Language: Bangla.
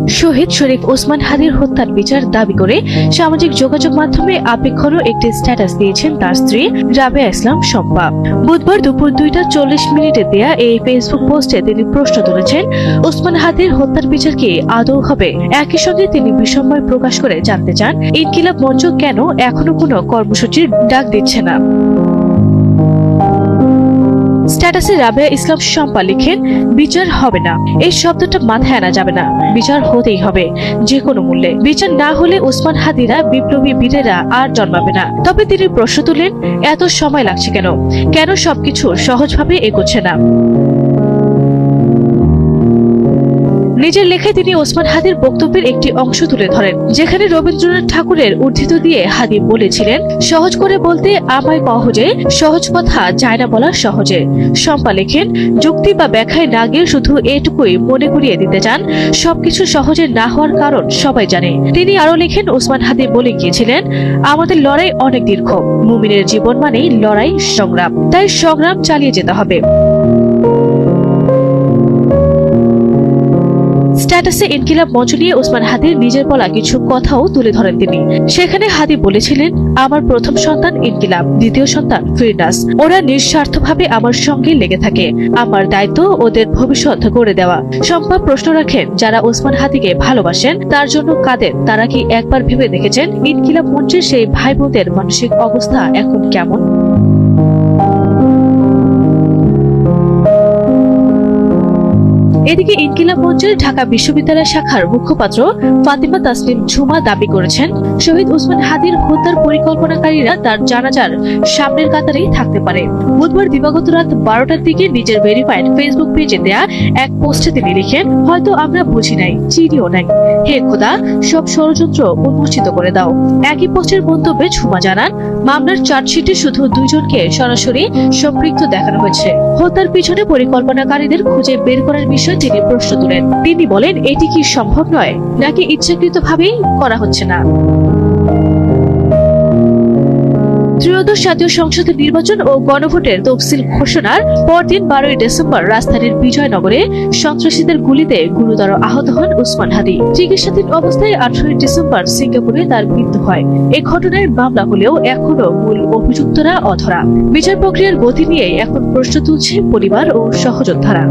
শহীদ শরীফ ওসমান হাদির হত্যার বিচার দাবি করে সামাজিক যোগাযোগ মাধ্যমে আবেগঘন একটি স্ট্যাটাস দিয়েছেন তার স্ত্রী রাবেয়া ইসলাম শম্পা। বুধবার দুপুর 2:40 দেয়া এই ফেসবুক পোস্টে তিনি প্রশ্ন তুলেছেন, ওসমান হাদির হত্যার বিচার কি আদৌ হবে? একই সঙ্গে তিনি বিস্ময় প্রকাশ করে জানতে চান, ইনকিলাব মঞ্চ কেন এখনো কোনো কর্মসূচির ডাক দিচ্ছে না। স্ট্যাটাসে রাবেয়া ইসলাম শম্পা লিখেন, বিচার হবে না, এই শব্দটা মাথায় আনা যাবে না। বিচার হতেই হবে, যে কোনো মূল্যে। বিচার না হলে ওসমান হাদিরা, বিপ্লবী বীরেরা আর জন্মাবে না। তবে তিনি প্রশ্ন তুলেন, এত সময় লাগছে কেন? কেন সবকিছু সহজভাবে এগোচ্ছে না? নিজের লেখায় তিনি ওসমান হাদির বক্তব্যের একটি অংশ তুলে ধরেন, যেখানে রবীন্দ্রনাথ ঠাকুরের উদ্ধৃত দিয়ে হাদি বলেছিলেন, সহজ করে বলতে আমায় সহজে, সহজ কথা যায় না বলা সহজে। শম্পা লেখেন, যুক্তি বা ব্যাখ্যায় না গিয়ে শুধু এটুকুই মনে করিয়ে দিতে চান, সবকিছু সহজে না হওয়ার কারণ সবাই জানে। তিনি আরো লেখেন, ওসমান হাদি বলে গিয়েছিলেন, আমাদের লড়াই অনেক দীর্ঘ, মুমিনের জীবন মানেই লড়াই, সংগ্রাম, তাই সংগ্রাম চালিয়ে যেতে হবে। স্ট্যাটাসে ইনকিলাব মঞ্চ নিয়ে ওসমান হাদির নিজের বলা কিছু কথাও তুলে ধরেন তিনি। সেখানে হাদি বলেছিলেন, আমার প্রথম সন্তান ইনকিলাব, দ্বিতীয় সন্তান ফিরনাস। ওরা নিঃস্বার্থভাবে আমার সঙ্গে লেগে থাকে, আমার দায়িত্ব ওদের ভবিষ্যৎ গড়ে দেওয়া। শম্পা প্রশ্ন রাখেন, যারা ওসমান হাদিকে ভালোবাসেন তার জন্য কাঁদেন, তারা কি একবার ভেবে দেখেছেন ইনকিলাব মঞ্চের সেই ভাই বোনদের মানসিক অবস্থা এখন কেমন? এদিকে ইনকিলাব মঞ্চের ঢাকা বিশ্ববিদ্যালয় শাখার মুখপাত্র ফাতিমা তাসনিম ঝুমা দাবি করেছেন, শহীদ ওসমান হাদির হত্যার পরিকল্পনাকারীরা তার জানাজার সামনের কাতারেই থাকতে পারে। বুধবার দিবাগত রাত 12টার দিকে নিজের ভেরিফাইড ফেসবুক পেজে দেয়া এক পোস্টে তিনি লিখেন, হয়তো আমরা বুঝি নাই, চিনিও নাই, হে খোদা, সব ষড়যন্ত্র উন্মোচিত করে দাও। একই পোস্টের মন্তব্যে ঝুমা জানান, মামলার চার্জশিটে শুধু 2 জনকে সরাসরি সম্পৃক্ত দেখানো হয়েছে। হত্যার পিছনে পরিকল্পনাকারীদের খুঁজে বের করার বিষয়ে তিনি প্রশ্ন তুলেন। তিনি বলেন, এটি কি সম্ভব নয়, নাকি ইচ্ছাকৃতভাবেই করা হচ্ছে না? ত্রয়োদশ জাতীয় সংসদের নির্বাচন ও গণভোটের তফসিল ঘোষণার পরদিন 12ই ডিসেম্বর রাজধানীর বিজয়নগরে সন্ত্রাসীদের গুলিতে গুরুতর আহত হন ওসমান হাদি। চিকিৎসাধীন অবস্থায় 18ই ডিসেম্বর সিঙ্গাপুরে তার মৃত্যু হয়। এ ঘটনায় মামলা হলেও এখনো মূল অভিযুক্তরা অধরা। বিচার প্রক্রিয়ার গতি নিয়ে এখন প্রশ্ন তুলছে পরিবার ও সহযোদ্ধারা।